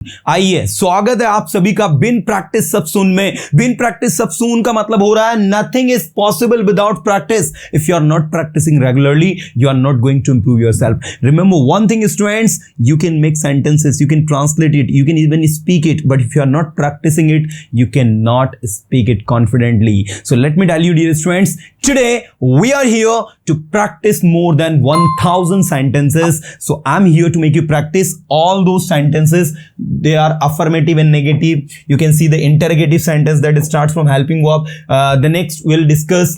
आइए, स्वागत है आप सभी का बिन प्रैक्टिस सब सुन में। बिन प्रैक्टिस सब सुन का मतलब हो रहा है nothing is possible without practice. If you are not practicing regularly, you are not going to improve yourself. Remember one thing students, you can make sentences, you can translate it, you can even speak it, but if you are not practicing it, you cannot speak it confidently. So let me tell you, dear students, today we are here to practice more than 1000 sentences. So I'm here to make you practice all those sentences. They are affirmative and negative. You can see the interrogative sentence that starts from helping verb. The next we'll discuss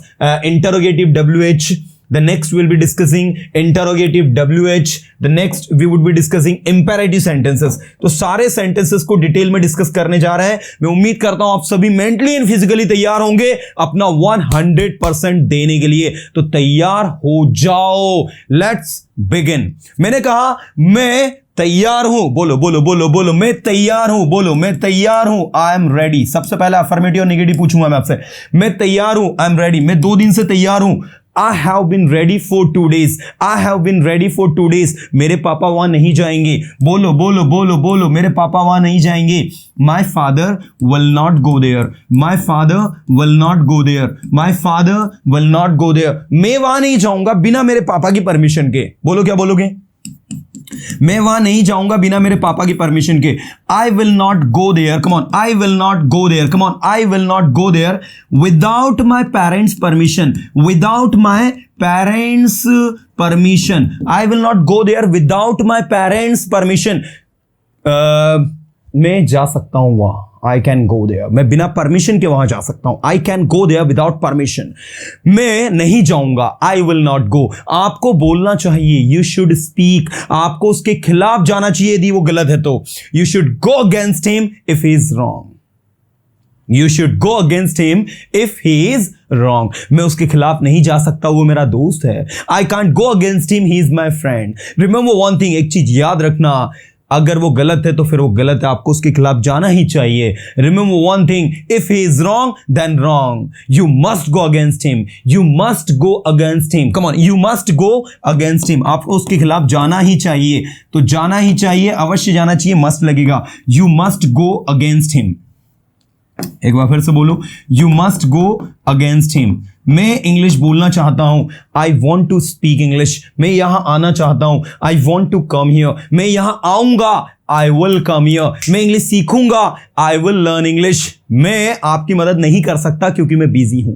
interrogative WH. The next we'll be discussing interrogative WH. The next we would be discussing imperative sentences. तो सारे sentences को detail में discuss करने जा रहे हैं। मैं उम्मीद करता हूं आप सभी मेंटली एंड फिजिकली तैयार होंगे अपना 100% देने के लिए। तो तैयार हो जाओ, लेट्स बिगिन। मैंने कहा मैं तैयार हूं, बोलो बोलो बोलो बोलो, मैं तैयार हूं, बोलो मैं तैयार हूं, आई एम रेडी। सबसे पहले अफर्मेटिव और नेगेटिव पूछूंगा मैं आपसे। मैं तैयार हूं, आई एम रेडी, मैं 2 दिन से तैयार हूं। I have been ready for 2 days. I have been ready for 2 days. मेरे पापा वहां नहीं जाएंगे। बोलो बोलो बोलो बोलो, मेरे पापा वहां नहीं जाएंगे। My father will not go there. My father will not go there. My father will not go there. मैं वहां नहीं जाऊंगा बिना मेरे पापा की परमिशन के। बोलो क्या बोलोगे? मैं वहां नहीं जाऊंगा बिना मेरे पापा की परमिशन के। I will not go there. Come on. I will not go there. Come on. I will not go there without my parents' permission. Without my parents' permission. I will not go there without my parents' permission. मैं जा सकता हूं वहां। I can go there. मैं बिना permission के वहां जा सकता हूं। I can go there without permission. मैं नहीं जाऊंगा। I will not go. आपको बोलना चाहिए। You should speak. आपको उसके खिलाफ जाना चाहिए यदि वो गलत है तो। You should go against him if he is wrong. You should go against him if he is wrong. मैं उसके खिलाफ नहीं जा सकता, वो मेरा दोस्त है। I can't go against him, he is my friend. Remember one thing, एक चीज याद रखना, अगर वो गलत है तो फिर वो गलत है, आपको उसके खिलाफ जाना ही चाहिए। Remember one thing, if he is wrong, then wrong. You must go against him. You must go against him. Come on, you must go against him. आपको उसके खिलाफ जाना ही चाहिए। तो जाना ही चाहिए, अवश्य जाना चाहिए, मस्ट लगेगा। You must go against him. एक बार फिर से बोलो, You must go against him. मैं इंग्लिश बोलना चाहता हूं। I want to speak English. मैं यहां आना चाहता हूं। I want to come here. मैं यहां आऊंगा। I will come here. मैं इंग्लिश सीखूंगा। I will learn English. मैं आपकी मदद नहीं कर सकता क्योंकि मैं बिजी हूं।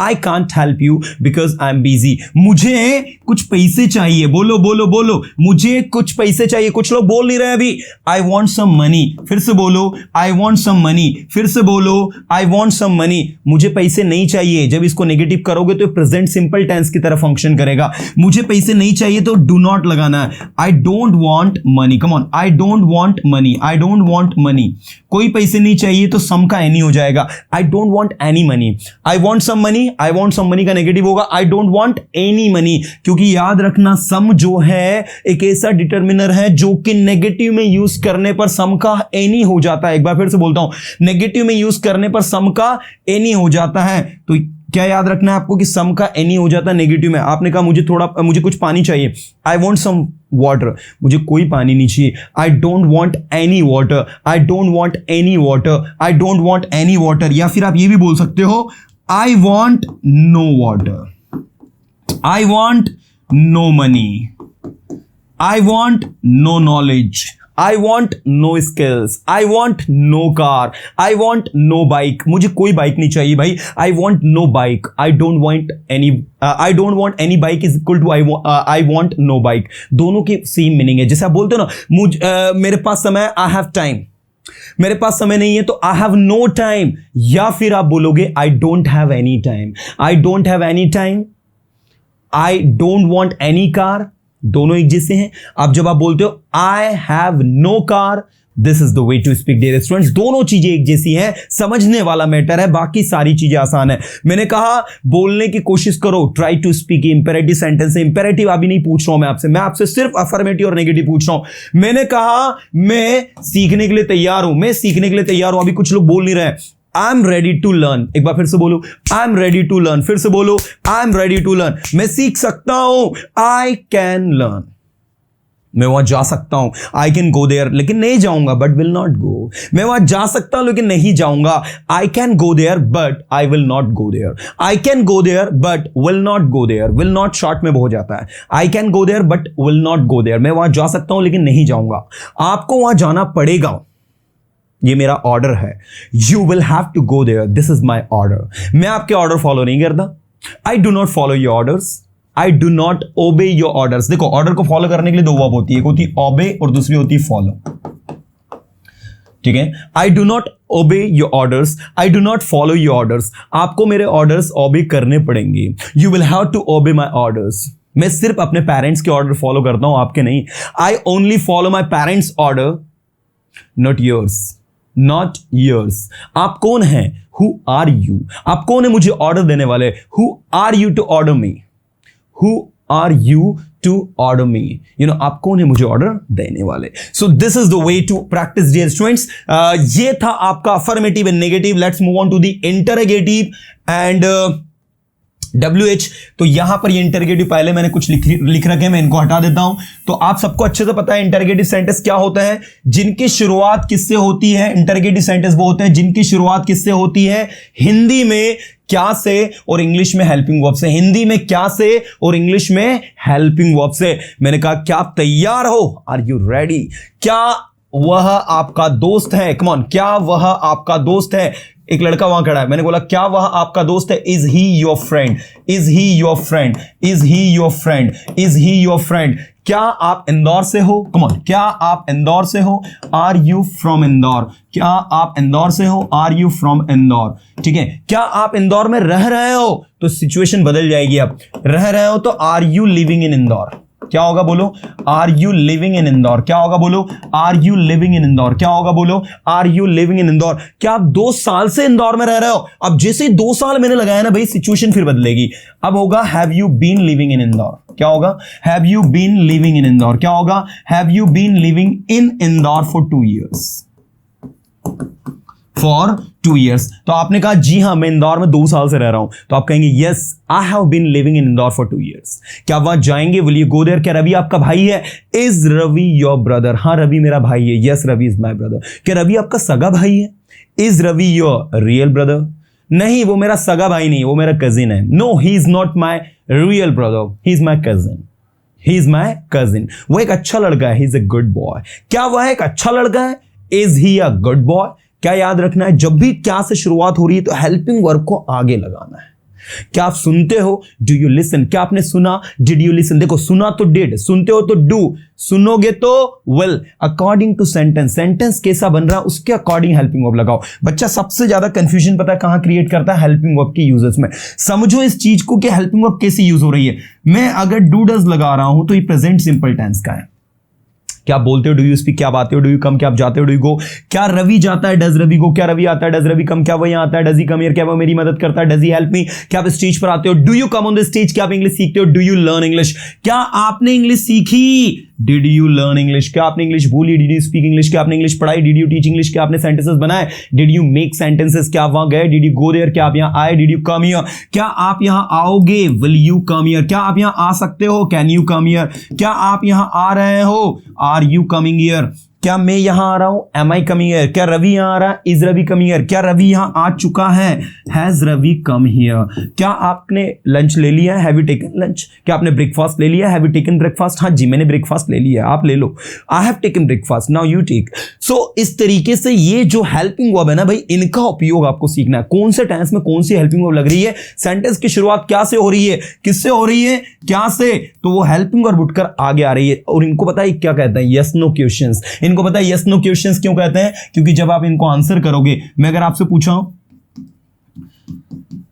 I can't help you because I am busy. मुझे कुछ पैसे चाहिए। बोलो बोलो बोलो, मुझे कुछ पैसे चाहिए। कुछ लोग बोल नहीं रहे अभी। I want some money. फिर से बोलो, आई वॉन्ट सम मनी। फिर से बोलो, आई वॉन्ट सम मनी। मुझे पैसे नहीं चाहिए। जब इसको नेगेटिव करोगे तो प्रेजेंट सिंपल टेंस की तरह फंक्शन करेगा। मुझे पैसे नहीं चाहिए तो डू नॉट लगाना है। आई don't want money. Come on, I don't want money. I don't want money. कोई पैसे नहीं चाहिए तो सम का एनी हो जाएगा। I don't want any money. I want some money. I want some money का नेगेटिव होगा I don't want any money. क्योंकि याद रखना, सम जो है एक ऐसा डिटर्मिनर है जो कि नेगेटिव में यूज करने पर सम का एनी हो जाता है। एक बार फिर से बोलता हूं, नेगेटिव में यूज करने पर सम का एनी हो जाता है। तो क्या याद रखना है आपको कि सम का एनी हो जाता है नेगेटिव में। आपने कहा मुझे कुछ पानी चाहिए। I want some water. मुझे कोई पानी नहीं चाहिए। I don't want any water. I don't want any water. I don't want any water. या फिर आप ये भी बोल सकते हो, I want no water. I want no money. I want no knowledge. I want no skills. I want no car. I want no bike. मुझे कोई बाइक नहीं चाहिए भाई। I want no bike. I don't want any. I don't want any bike is equal to I want no bike. दोनों की same meaning है। जैसे आप बोलते हो ना, मेरे पास समय, I have time. मेरे पास समय नहीं है तो I have no time. या फिर आप बोलोगे I don't have any time. I don't have any time. I don't want any car. दोनों एक जैसे हैं। अब जब आप बोलते हो I have no car, this is the way to speak dear students. दोनों चीजें एक जैसी हैं, समझने वाला मैटर है, बाकी सारी चीजें आसान है। मैंने कहा बोलने की कोशिश करो, try to speak. Imperative sentence है। इंपेरेटिव अभी नहीं पूछ रहा हूं मैं आपसे सिर्फ अफर्मेटिव और नेगेटिव पूछ रहा हूं। मैंने कहा मैं सीखने के लिए तैयार हूं। मैं सीखने के लिए तैयार हूं। अभी कुछ लोग बोल नहीं रहे। I am ready to learn. एक बार फिर से बोलो, I am ready to learn. फिर से बोलो, I am ready to learn. मैं सीख सकता हूं। I can learn. मैं वहां जा सकता हूं, आई कैन गो देयर, लेकिन नहीं जाऊंगा, बट विल नॉट गो। मैं वहां जा सकता हूं लेकिन नहीं जाऊंगा, I can go there but I will not go there. I can go there but will not go there, will not short में हो जाता है। I can go there but will not go there, मैं वहां जा सकता हूं लेकिन नहीं जाऊंगा, आपको वहां जाना पड़ेगा, ये मेरा ऑर्डर है। You will have to go there, this is my order. मैं आपके ऑर्डर फॉलो नहीं करता, I do not follow your orders, I do not obey your orders. देखो, ऑर्डर को फॉलो करने के लिए दो वर्ब होती है, एक होती है ओबे और दूसरी होती है फॉलो, ठीक है। आई do not obey your orders, I do not follow your orders, आपको मेरे ऑर्डर्स ओबे करने पड़ेंगे। You will have to obey my orders, मैं सिर्फ अपने पेरेंट्स के ऑर्डर फॉलो करता हूं, आपके नहीं। I only follow my parents order, not yours, not yours. आप कौन हैं? Who are you? आप कौन है मुझे ऑर्डर देने वाले? Who are you to order me? Who are you to order me? You know, आप कौन है मुझे ऑर्डर देने वाले? So this is the way to practice, dear students. ये था आपका affirmative and negative. Let's move on to the interrogative and WH। तो यहां पर ये इंटरगेटिव पहले मैंने कुछ लिख रखे हैं, मैं इनको हटा देता हूं। तो आप सबको अच्छे से पता है इंटरगेटिव सेंटेंस क्या होता है, जिनकी शुरुआत किससे होती है। इंटरगेटिव सेंटेंस वो होते हैं जिनकी शुरुआत किससे होती है? हिंदी में क्या से और इंग्लिश में हेल्पिंग वर्ब से। हिंदी में क्या से और इंग्लिश में हेल्पिंग वर्ब से। मैंने कहा क्या आप तैयार हो? Are you ready? क्या वह आपका दोस्त है? कम ऑन, क्या वह आपका दोस्त है? एक लड़का वहां खड़ा है, मैंने बोला क्या वह आपका दोस्त है? Is he your friend? Is he your friend? Is he your friend? Is he your friend? क्या आप इंदौर से हो? कम ऑन, क्या आप इंदौर से हो? Are you from Indore? क्या आप इंदौर से हो? Are you from Indore? ठीक है। क्या आप इंदौर में रह रहे हो? तो सिचुएशन बदल जाएगी, अब रह रहे हो तो are you living in Indore? क्या होगा बोलो? Are you living in Indore? क्या होगा बोलो? Are you living in Indore? क्या होगा बोलो? Are you living in Indore? क्या आप 2 साल से इंदौर में रह रहे हो? अब जैसे ही 2 साल मैंने लगाया ना भाई, सिचुएशन फिर बदलेगी। अब होगा have you been living in Indore? क्या होगा? Have you been living in Indore? क्या होगा? Have you been living in Indore for 2 years? For 2 years। तो आपने कहा जी हाँ मैं इंदौर में 2 साल से रह रहा हूं, तो आप कहेंगे yes I have been living in Indore for 2 years। क्या वहां जाएंगे? Will you go there? क्या रवि आपका भाई है? Is Ravi your brother? हाँ रवि मेरा भाई है। Yes Ravi is my brother. क्या रवि आपका सगा भाई है? Is Ravi your real brother? नहीं, वो मेरा सगा भाई नहीं, वो मेरा कजिन है। No, he is not my real brother, he is my cousin. He is my cousin. वो एक अच्छा लड़का है, he is a good boy. क्या वह एक अच्छा लड़का है? Is he a good boy? क्या याद रखना है, जब भी क्या से शुरुआत हो रही है तो हेल्पिंग वर्ब को आगे लगाना है। क्या आप सुनते हो? Do you listen? क्या आपने सुना? Did you listen? देखो, सुना तो डिड, सुनते हो तो डू, सुनोगे तो will. According to sentence, sentence कैसा बन रहा है उसके अकॉर्डिंग हेल्पिंग वर्ब लगाओ। बच्चा सबसे ज्यादा कंफ्यूजन पता है कहां क्रिएट करता है? हेल्पिंग वर्ब के यूजेस में। समझो इस चीज को कि हेल्पिंग वर्ब कैसे यूज हो रही है। मैं अगर डू डज लगा रहा हूं तो ये प्रेजेंट सिंपल टेंस का है। क्या आप बोलते हो? Do you speak? क्या आप आते हो? Do you come? क्या आप जाते हो? डू यू गो? क्या रवि जाता है? डज रवि गो? क्या रवि आता है? डज रवि कम? क्या वो यहाँ आता है? Does he come here? क्या वो मेरी मदद करता है? Does he help me? क्या आप स्टेज पर आते हो? Do you come on the stage? क्या आप इंग्लिश सीखते हो? Do you learn English? क्या आपने इंग्लिश सीखी? Did you learn English? क्या आपने इंग्लिश बोली? Did you speak English? क्या आपने इंग्लिश पढ़ाई? Did you teach English? क्या आपने सेंटेंसेस बनाए? Did you make sentences? क्या आप वहां गए? Did you go there? क्या आप यहाँ आए? Did you come here? क्या आप यहाँ आओगे? Will you come here? क्या आप यहाँ आ सकते हो? Can you come here? क्या आप यहाँ आ रहे हो? Are you coming here? क्या मैं यहां आ रहा हूं? Am I coming here? क्या रवि यहां आ रहा है? Is Ravi coming here? क्या रवि यहां आ चुका है? Has Ravi come here? क्या आपने लंच ले लिया है? Have you taken lunch? क्या आपने ब्रेकफास्ट ले लिया? Have you taken breakfast? हाँ जी मैंने ब्रेकफास्ट ले लिया, आप ले लो। I have taken breakfast, now you take. So इस तरीके से ये जो हेल्पिंग वर्ब है ना भाई, इनका उपयोग आपको सीखना है। कौन से टेंस में कौन सी हेल्पिंग वर्ब लग रही है, सेंटेंस की शुरुआत क्या से हो रही है, किससे हो रही है, क्या से, तो वो हेल्पिंग वर्ब उठकर आगे आ रही है। और इनको पता है क्या कहते हैं? Yes no questions. इनको पता है यस नो क्वेश्चंस क्यों कहते हैं? क्योंकि जब आप इनको आंसर करोगे, मैं अगर आपसे पूछा हूं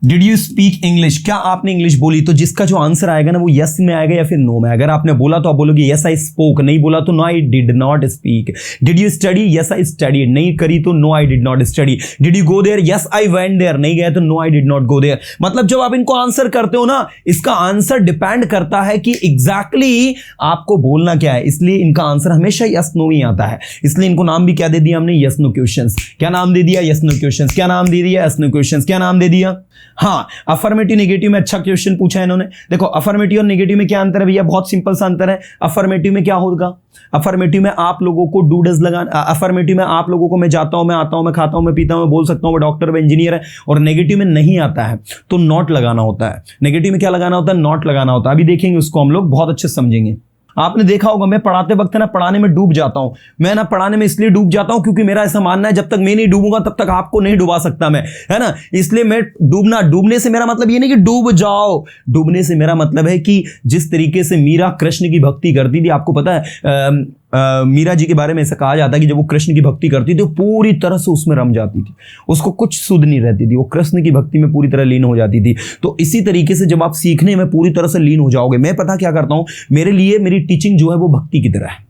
डिड यू स्पीक इंग्लिश? क्या आपने इंग्लिश बोली? तो जिसका जो आंसर आएगा ना वो यस में आएगा या फिर नो में। अगर आपने बोला तो आप बोलोगे यस आई स्पोक, नहीं बोला तो no I did not speak. Did you study? Yes I studied, नहीं करी तो no I did not study. Did you go there? Yes I went there, नहीं गए तो no I did not go there. मतलब जब आप इनको आंसर करते हो ना, इसका आंसर डिपेंड करता है कि एग्जैक्टली आपको बोलना क्या है, इसलिए इनका आंसर हमेशा यस नो ही आता है। इसलिए इनको नाम भी क्या दे दिया हमने? Yes no questions. क्या नाम दे दिया? Yes no questions. क्या नाम दे दिया? Yes no questions. क्या नाम दे दिया? हाँ, अफर्मेटिव नेगेटिव में अच्छा क्वेश्चन पूछा है इन्होंने। देखो अफर्मेटिव और नेगेटिव में क्या अंतर है भैया, बहुत सिंपल सा अंतर है। अफर्मेटिव में क्या होगा, अफर्मेटिव में आप लोगों को डू डज लगाना, अफर्मेटिव में आप लोगों को मैं जाता हूं, मैं आता हूं, मैं खाता हूं, मैं पीता हूं, मैं बोल सकता हूं, मैं डॉक्टर, मैं इंजीनियर है। और नेगेटिव में नहीं आता है तो नॉट लगाना होता है। नेगेटिव में क्या लगाना होता है, नॉट लगाना होता है। अभी देखेंगे उसको हम लोग, बहुत अच्छे समझेंगे। आपने देखा होगा मैं पढ़ाते वक्त ना पढ़ाने में डूब जाता हूं। मैं ना पढ़ाने में इसलिए डूब जाता हूं क्योंकि मेरा ऐसा मानना है जब तक मैं नहीं डूबूंगा तब तक आपको नहीं डुबा सकता मैं, है ना। इसलिए मैं डूबने से मेरा मतलब ये नहीं कि डूब जाओ, डूबने से मेरा मतलब है कि जिस तरीके से मीरा कृष्ण की भक्ति करती थी, आपको पता है मीरा जी के बारे में ऐसा कहा जाता है कि जब वो कृष्ण की भक्ति करती थी वो पूरी तरह से उसमें रम जाती थी, उसको कुछ सुध नहीं रहती थी, वो कृष्ण की भक्ति में पूरी तरह लीन हो जाती थी। तो इसी तरीके से जब आप सीखने में पूरी तरह से लीन हो जाओगे, मैं पता क्या करता हूं, मेरे लिए मेरी टीचिंग जो है वो भक्ति की तरह है,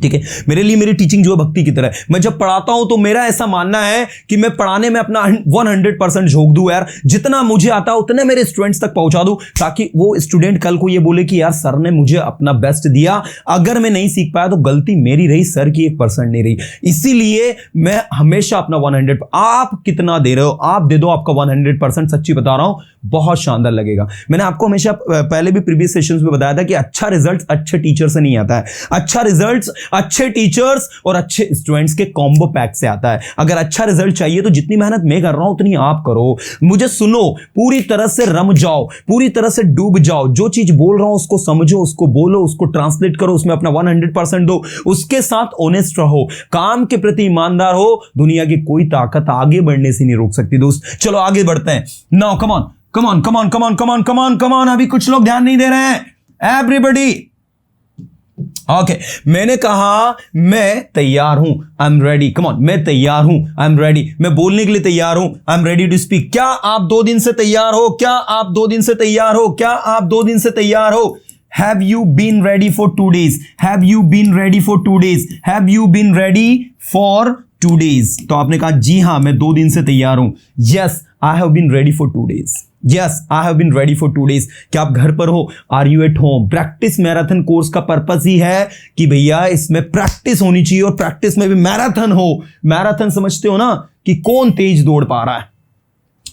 ठीक है। मेरे लिए मेरी टीचिंग जो है भक्ति की तरह है। मैं जब पढ़ाता हूं तो मेरा ऐसा मानना है कि मैं पढ़ाने में अपना 100% झोंक दूं यार, जितना मुझे आता है उतने मेरे स्टूडेंट्स तक पहुंचा दूं, ताकि वो स्टूडेंट कल को ये बोले कि यार सर ने मुझे अपना बेस्ट दिया, अगर मैं नहीं सीख पाया तो गलती मेरी रही, सर की 1% नहीं रही। इसीलिए मैं हमेशा अपना 100, आप कितना दे रहे हो आप दे दो, आपका 100%, सच्ची बता रहा हूं बहुत शानदार लगेगा। मैंने आपको हमेशा पहले भी प्रीवियस सेशंस में बताया था कि अच्छा रिजल्ट अच्छे टीचर से नहीं आता है, अच्छा रिजल्ट अच्छे टीचर्स और अच्छे स्टूडेंट्स के कॉम्बो पैक से आता है। अगर अच्छा रिजल्ट चाहिए तो जितनी मेहनत मैं कर रहा हूं उतनी आप करो, मुझे सुनो, पूरी तरह से रम जाओ, पूरी तरह से डूब जाओ, जो चीज बोल रहा हूं उसको समझो, उसको बोलो, उसको ट्रांसलेट करो, उसमें अपना 100% दो, उसके साथ ऑनेस्ट रहो, काम के प्रति ईमानदार हो। दुनिया की कोई ताकत आगे बढ़ने से नहीं रोक सकती दोस्त। चलो आगे बढ़ते हैं। Now come on come on come on come on come on come on come on, अभी कुछ लोग ध्यान नहीं दे रहे हैं। एवरीबॉडी ओके, मैंने कहा मैं तैयार हूं, I am ready. Come on, मैं तैयार हूं, आई एम रेडी, मैं बोलने के लिए तैयार हूं, I am ready to speak. क्या आप 2 दिन से तैयार हो, क्या आप 2 दिन से तैयार हो, क्या आप 2 दिन से तैयार हो। Have you been ready for 2 days? Have you been ready for 2 days? Have you been ready for 2 days? तो आपने कहा जी हां मैं 2 दिन से तैयार हूं। Yes, I have been ready for 2 days. Yes, I have been ready for 2 days. क्या आप घर पर हो? Are you at home? Practice marathon course का पर्पस ही है कि भैया इसमें प्रैक्टिस होनी चाहिए और प्रैक्टिस में भी मैराथन हो। मैराथन समझते हो ना कि कौन तेज दौड़ पा रहा है।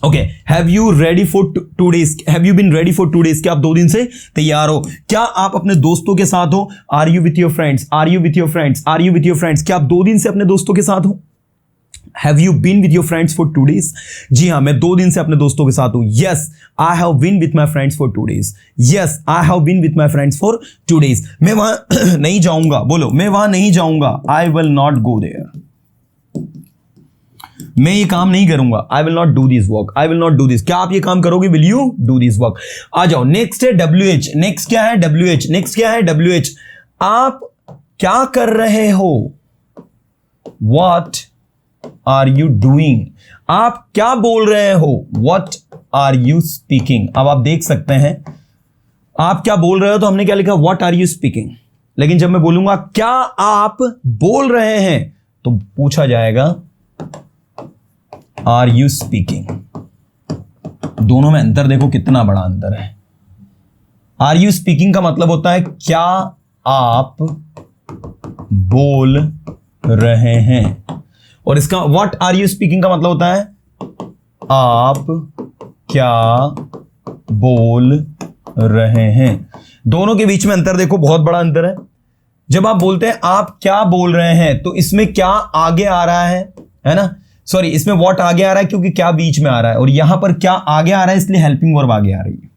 Okay, have you ready for 2 days? Have you been ready for 2 days? क्या आप 2 दिन से तैयार हो? क्या आप अपने दोस्तों के साथ हो? Are you with your friends? Are you with your friends? Are you with your friends? क्या आप 2 दिन से अपने दोस्तों के साथ हो? Have you been with your friends for 2 days? जी हाँ, मैं 2 दिन से अपने दोस्तों के साथ हूं। Yes, I have been with my friends for 2 days. Yes, I have been with my friends for 2 days. मैं वहां नहीं जाऊंगा, बोलो मैं वहां नहीं जाऊंगा। I will not go there, मैं ये काम नहीं करूंगा। I will not do this work, I will not do this. क्या आप ये काम करोगे? Will you do this work? आ जाओ, नेक्स्ट है WH। नेक्स्ट क्या है? WH। नेक्स्ट क्या है? WH। आप क्या कर रहे हो? What are you doing? आप क्या बोल रहे हो? What are you speaking? अब आप देख सकते हैं आप क्या बोल रहे हो तो हमने क्या लिखा? What are you speaking। लेकिन जब मैं बोलूंगा क्या आप बोल रहे हैं तो पूछा जाएगा आर यू स्पीकिंग। दोनों में अंतर देखो कितना बड़ा अंतर है। आर यू स्पीकिंग का मतलब होता है क्या आप बोल रहे हैं, और इसका व्हाट आर यू स्पीकिंग का मतलब होता है आप क्या बोल रहे हैं। दोनों के बीच में अंतर देखो, बहुत बड़ा अंतर है। जब आप बोलते हैं आप क्या बोल रहे हैं तो इसमें क्या आगे आ रहा है ना, सॉरी इसमें व्हाट आगे आ रहा है क्योंकि क्या बीच में आ रहा है, और यहां पर क्या आगे आ रहा है इसलिए हेल्पिंग वर्ब आगे आ रही है।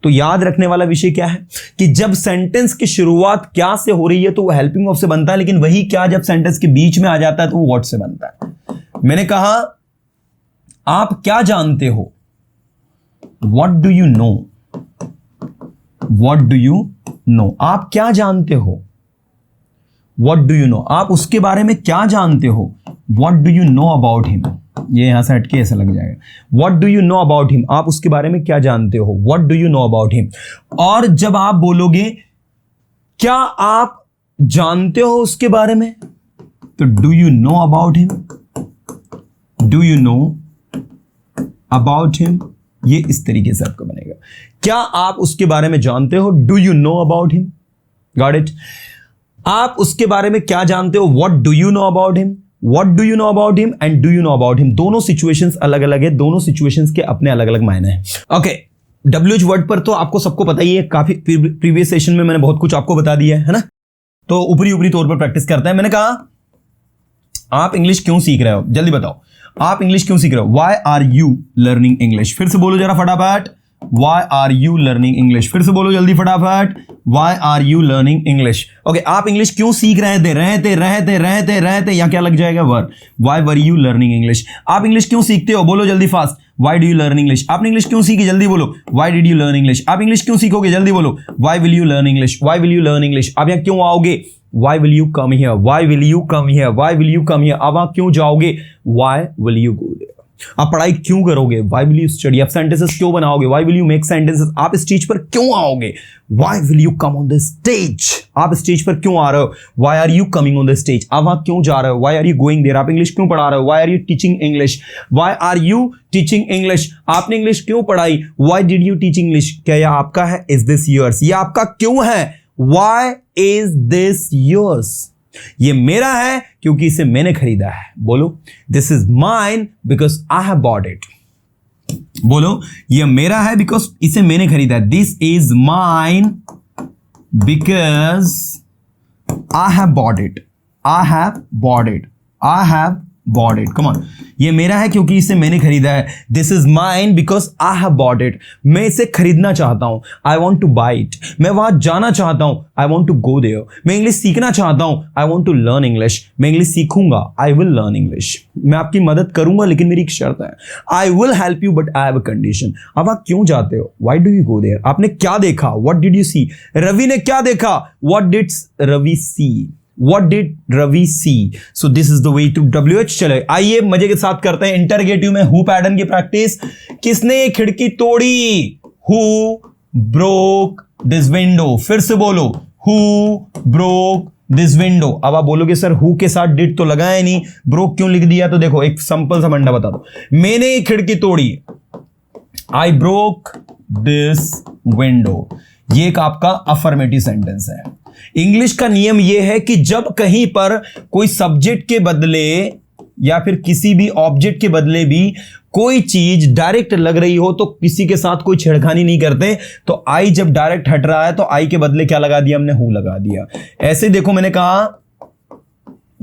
तो याद रखने वाला विषय क्या है कि जब सेंटेंस की शुरुआत क्या से हो रही है तो वो हेल्पिंग वर्ब से बनता है, लेकिन वही क्या जब सेंटेंस के बीच में आ जाता है तो वो व्हाट से बनता है। मैंने कहा आप क्या जानते हो? What do you know? What do you know? आप क्या जानते हो? What do you know? आप उसके बारे में क्या जानते हो? What do you know about him? ये यहां से हटके ऐसा लग जाएगा। What do you know about him? आप उसके बारे में क्या जानते हो? What do you know about him. और जब आप बोलोगे क्या आप जानते हो उसके बारे में तो do you know about him, do you know about him, ये इस तरीके से आपका बनेगा। क्या आप उसके बारे में जानते हो? Do you know about him. Got it? आप उसके बारे में क्या जानते हो? What do you know about him. What do you know about him and do you know about him, दोनों सिचुएशंस अलग अलग है, दोनों सिचुएशंस के अपने अलग अलग मायने हैं। ओके, WH वर्ड पर तो आपको सबको पता ही है, काफी प्रीवियस सेशन में मैंने बहुत कुछ आपको बता दिया है ना, तो ऊपरी तौर पर प्रैक्टिस करते हैं। मैंने कहा आप इंग्लिश क्यों सीख रहे हो, जल्दी बताओ आप इंग्लिश क्यों सीख रहे हो, why are you learning English, फिर से बोलो जरा फटाफट, Why are you learning English, फिर से बोलो जल्दी फटाफट, Why are you learning English? Okay, आप इंग्लिश क्यों सीख रहे थे, यहाँ क्या लग जाएगा, verb. Why were you learning English? आप इंग्लिश क्यों सीखते हो, बोलो जल्दी fast, Why do you learn English? आपने इंग्लिश क्यों सीखी, जल्दी बोलो, Why did you learn English? आप इंग्लिश क्यों सीखोगे, जल्दी बोलो, Why will you learn English? Why will you learn English? आप यहाँ क्यों आओगे, Why will you come here? Why will you come here? Why will you come here? आप वहाँ क्यों जाओगे, Why will you go there? आप पढ़ाई क्यों करोगे, Why will you study? आप सेंटेंसेस क्यों बनाओगे, Why will you make sentences? आप स्टेज पर क्यों आओगे, Why will you come on the stage? आप स्टेज पर क्यों आ रहे हो, Why are you coming on the stage? आप वहां क्यों जा रहे हो, Why are you going there? आप इंग्लिश क्यों पढ़ा रहे हो, Why are you teaching English? Why are you teaching English? आपने इंग्लिश क्यों पढ़ाई, Why did you teach English? क्या यह आपका है, Is this yours? यह आपका क्यों है, Why is this yours? ये मेरा है क्योंकि इसे मैंने खरीदा है, बोलो, this is mine because I have bought it, बोलो, ये मेरा है बिकॉज इसे मैंने खरीदा है, this is mine because I have bought it, I have bought it, I have bought it, come on, ये मेरा है क्योंकि इसे मैंने खरीदा है, this is mine because I have bought it, मैं इसे खरीदना चाहता हूं, I want two by it, मैं वहां जाना चाहता हूं, I want to go there, मैं इंग्लिश सीखना चाहता हूं, I want to learn English, मैं इंग्लिश सीखूंगा, आई विल लर्न इंग्लिश, मैं आपकी मदद करूंगा लेकिन मेरी एक शर्त है, I will help you but I have a condition. अब आप क्यों जाते हो, why do you go there, आपने क्या देखा, what did you see, Ravi ने क्या देखा, what did Ravi see, What did Ravi see? So this is the way to WH। चले आइए मजे के साथ करते हैं इंटरगेटिव में हु पैटर्न की प्रैक्टिस। किसने खिड़की तोड़ी, Who broke this window? फिर से बोलो, Who broke this window? अब आप बोलोगे सर हु के साथ डिड तो लगाया नहीं, ब्रोक क्यों लिख दिया, तो देखो एक सिंपल सा मंडा बता दो, मैंने खिड़की तोड़ी, I broke this window, ये एक आपका अफर्मेटिव सेंटेंस है। इंग्लिश का नियम यह है कि जब कहीं पर कोई सब्जेक्ट के बदले या फिर किसी भी ऑब्जेक्ट के बदले भी कोई चीज डायरेक्ट लग रही हो तो किसी के साथ कोई छेड़खानी नहीं करते, तो आई जब डायरेक्ट हट रहा है तो आई के बदले क्या लगा दिया, हमने हु लगा दिया। ऐसे देखो मैंने कहा,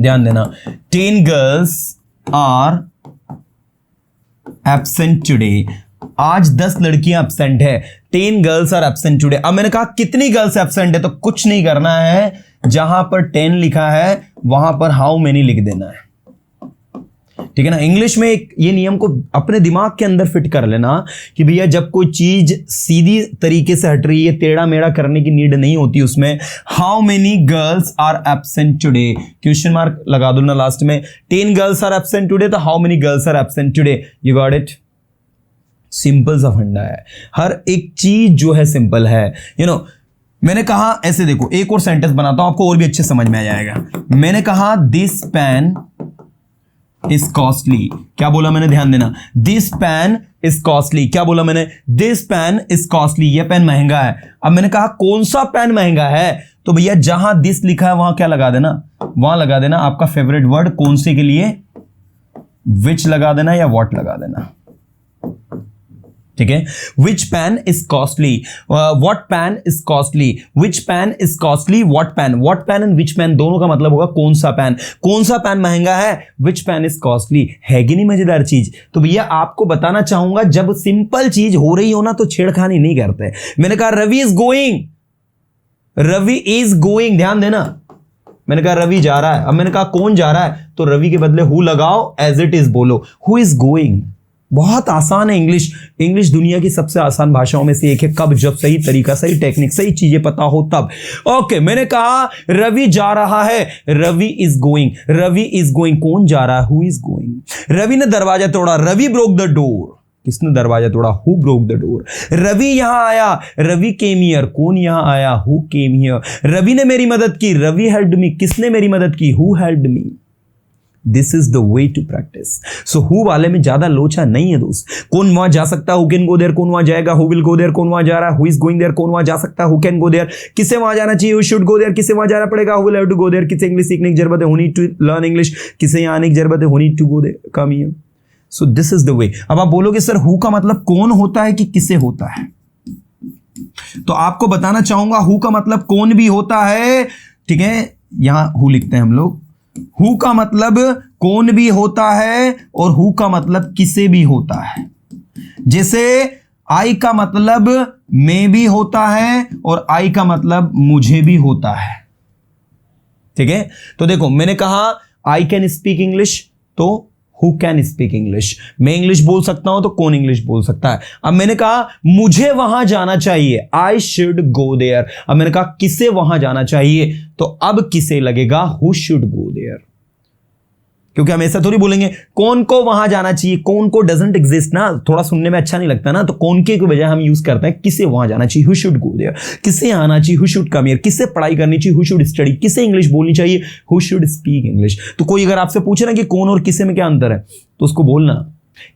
ध्यान देना, 10 गर्ल्स आर एब्सेंट टुडे, आज 10 लड़कियां एब्सेंट है, 10 गर्ल्स आर एब्सेंट टुडे। अब मैंने कहा कितनी गर्ल्स एब्सेंट है, तो कुछ नहीं करना है, जहां पर 10 लिखा है वहां पर हाउ मेनी लिख देना है, ठीक है ना। इंग्लिश में एक ये नियम को अपने दिमाग के अंदर फिट कर लेना कि भैया जब कोई चीज सीधी तरीके से हट रही है, टेढ़ा मेढ़ा करने की नीड नहीं होती उसमें, how many girls are absent today, question mark लगा दो ना लास्ट में, 10 गर्ल्स आर एब्सेंट टुडे, तो how many girls are absent today, you got it. Simple सा फंडा है, हर एक चीज जो है सिंपल है, यू नो। मैंने कहा ऐसे देखो, एक और सेंटेंस बनाता हूं आपको और भी अच्छे समझ में आ जाएगा। मैंने कहा दिस पेन इज कॉस्टली, क्या बोला मैंने, ध्यान देना, दिस पेन इज कॉस्टली, क्या बोला मैंने, दिस पेन इज कॉस्टली, यह पेन महंगा है। अब मैंने कहा कौन सा पेन महंगा है, तो भैया जहां दिस लिखा है वहां क्या लगा देना, वहां लगा देना आपका फेवरेट वर्ड, कौन से के लिए, विच लगा देना या व्हाट लगा देना, ठीक है। Which pen is costly, what pen is costly, which pen is costly, what pen and which pen दोनों का मतलब होगा कौन सा पेन महंगा है, विच पेन इज कॉस्टली, है कि नहीं मजेदार चीज। तो भैया आपको बताना चाहूंगा जब सिंपल चीज हो रही हो ना तो छेड़खानी नहीं करते। मैंने कहा रवि इज गोइंग, ध्यान देना, मैंने कहा रवि जा रहा है, अब मैंने कहा कौन जा रहा है, तो रवि के बदले हु लगाओ, एज इट इज बोलो, हु इज गोइंग। बहुत आसान है इंग्लिश दुनिया की सबसे आसान भाषाओं में से एक है, कब जब सही तरीका, सही टेक्निक, सही चीजें पता हो तब। ओके, मैंने कहा रवि जा रहा है, रवि इज गोइंग, कौन जा रहा है, हु इज गोइंग। रवि ने दरवाजा तोड़ा, रवि ब्रोक द डोर, किसने दरवाजा तोड़ा, who broke the door. Ravi यहां आया, रवि केम हियर, कौन यहां आया, हु केम हियर। रवि ने मेरी मदद की, रवि हेल्प्ड मी, किसने मेरी मदद की, who helped me. This is the way to practice. So who वाले में ज्यादा लोचा नहीं है दोस्त। कौन वहां जा सकता है, हु कैन गो देयर, कौन वहां जाएगा, हु विल गो देयर, कौन वहां जा रहा है, हु इज गोइंग देयर, कौन वहां जा सकता है, हु कैन गो देयर, किसे वहां जाना चाहिए, हु शुड गो देयर, किसे वहां जाना पड़ेगा, who will have to go there, किसे इंग्लिश सीखने की जरूरत है, who need to learn English, किसे यहां आने की जरूरत है, who need to go there, come here. So this is the way. अब आप बोलोगे सर हु का मतलब कौन होता है कि किसे होता है, तो आपको बताना चाहूंगा हु का मतलब कौन भी होता है, ठीक है, यहां हु लिखते हैं हम लोग। हु का मतलब कौन भी होता है और हु का मतलब किसे भी होता है। जैसे आई का मतलब मैं भी होता है और आई का मतलब मुझे भी होता है, ठीक है। तो देखो मैंने कहा आई कैन स्पीक इंग्लिश, तो हु कैन स्पीक इंग्लिश, मैं इंग्लिश बोल सकता हूं तो कौन इंग्लिश बोल सकता है। अब मैंने कहा मुझे वहां जाना चाहिए, आई शुड गो देयर। अब मैंने कहा किसे वहां जाना चाहिए, तो अब किसे लगेगा, हु शुड गो देयर, क्योंकि हम ऐसा थोड़ी बोलेंगे कौन को वहां जाना चाहिए, कौन को डजंट एग्जिस्ट ना, थोड़ा सुनने में अच्छा नहीं लगता ना, तो कौन के बजाय हम यूज करते हैं किसे वहां जाना चाहिए, हु शुड गो देयर, किसे आना चाहिए, हु शुड कम हियर, किसे पढ़ाई करनी चाहिए, हु शुड स्टडी, किसे इंग्लिश बोलनी चाहिए, हु शुड स्पीक इंग्लिश। तो कोई अगर आपसे पूछे ना कि कौन और किसे में क्या अंतर है, तो उसको बोलना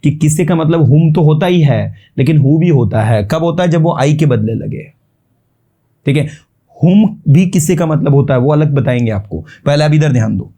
कि किसे का मतलब हुम तो होता ही है, लेकिन हु भी होता है। कब होता है, जब वो आई के बदले लगे, ठीक है। हुम भी किसे का मतलब होता है वो अलग बताएंगे आपको, पहले आप इधर ध्यान दो।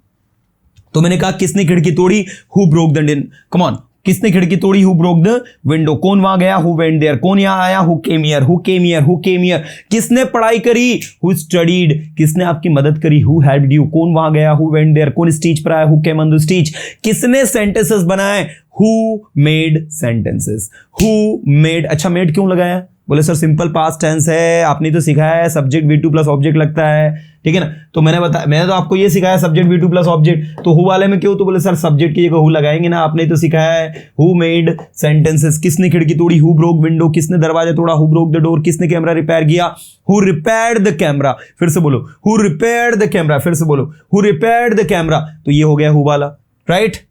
तो मैंने कहा किसने खिड़की तोड़ी, who broke the window, come on, किसने खिड़की तोड़ी, हु ब्रोक द विंडो, कौन वहां गया, हु वेंट देयर, कौन यहां आया, who came here, who came here, who came here, किसने पढ़ाई करी, हु स्टडीड, किसने आपकी मदद करी, हु हेल्प्ड यू, कौन वहां गया, हु वेंट देयर, कौन स्टेज पर आया, who came on the stage, किसने सेंटेंसेस बनाए, who made sentences, who made. अच्छा मेड क्यों लगाया, बोले सर सिंपल पास्ट टेंस है, आपने तो सिखाया है सब्जेक्ट V2 प्लस ऑब्जेक्ट लगता है, ठीक है ना। तो मैंने तो आपको ये सिखाया सब्जेक्ट V2 प्लस ऑब्जेक्ट, तो हु वाले में क्यों, तो बोले सर सब्जेक्ट की जगह हु लगाएंगे ना, आपने तो सिखाया है हु मेड सेंटेंसेस। किसने खिड़की तोड़ी, हु ब्रोक विंडो, किसने दरवाजा तोड़ा, हु ब्रोक द डोर, किसने कैमरा रिपेयर किया, हु रिपेयर्ड द कैमरा, फिर से बोलो हु रिपेयर्ड द कैमरा, फिर से बोलो हु रिपेयर्ड द कैमरा। तो ये हो गया हु वाला, राइट।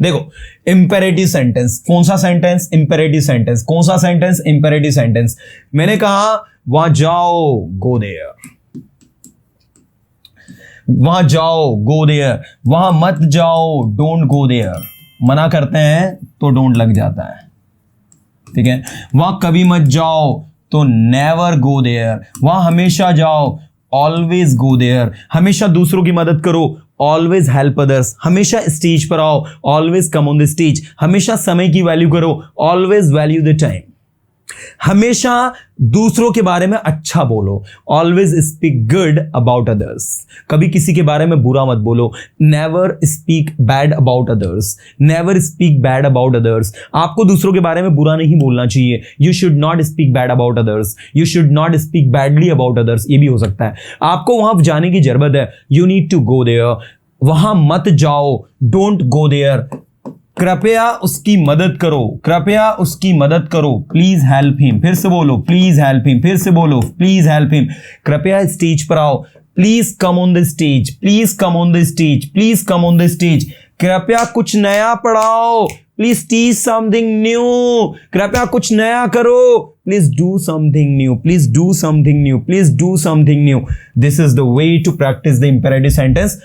देखो इंपेरेटिव सेंटेंस, कौन सा सेंटेंस, इंपेरेटिव सेंटेंस, कौन सा सेंटेंस, इंपेरेटिव सेंटेंस। मैंने कहा वहां जाओ, गो देयर, वहां जाओ, गो देयर, वहां मत जाओ, डोंट गो देयर, मना करते हैं तो डोंट लग जाता है, ठीक है। वहां कभी मत जाओ तो नेवर गो देयर, वहां हमेशा जाओ, ऑलवेज गो देयर, हमेशा दूसरों की मदद करो, ऑलवेज हेल्प अदर्स, हमेशा स्टेज पर आओ, always come on the stage, हमेशा समय की वैल्यू करो, ऑलवेज वैल्यू द टाइम, हमेशा दूसरों के बारे में अच्छा बोलो, always speak good about others, कभी किसी के बारे में बुरा मत बोलो, never speak bad about others, never speak bad about others, आपको दूसरों के बारे में बुरा नहीं बोलना चाहिए, you should not speak bad about others, you should not speak badly about others, ये भी हो सकता है। आपको वहां जाने की जरूरत है, you need to go there, वहां मत जाओ, डोंट गो देयर, कृपया उसकी मदद करो, कृपया उसकी मदद करो, प्लीज हेल्प हिम, फिर से बोलो प्लीज हेल्प हिम, फिर से बोलो प्लीज हेल्प हिम, कृपया स्टेज पर आओ, please come on the stage, please come on the stage, please come on the stage, कृपया कुछ नया पढ़ाओ, प्लीज टीच समथिंग न्यू, कृपया कुछ नया करो, please do something new, please do something new, please do something new. This is the way to practice the imperative sentence.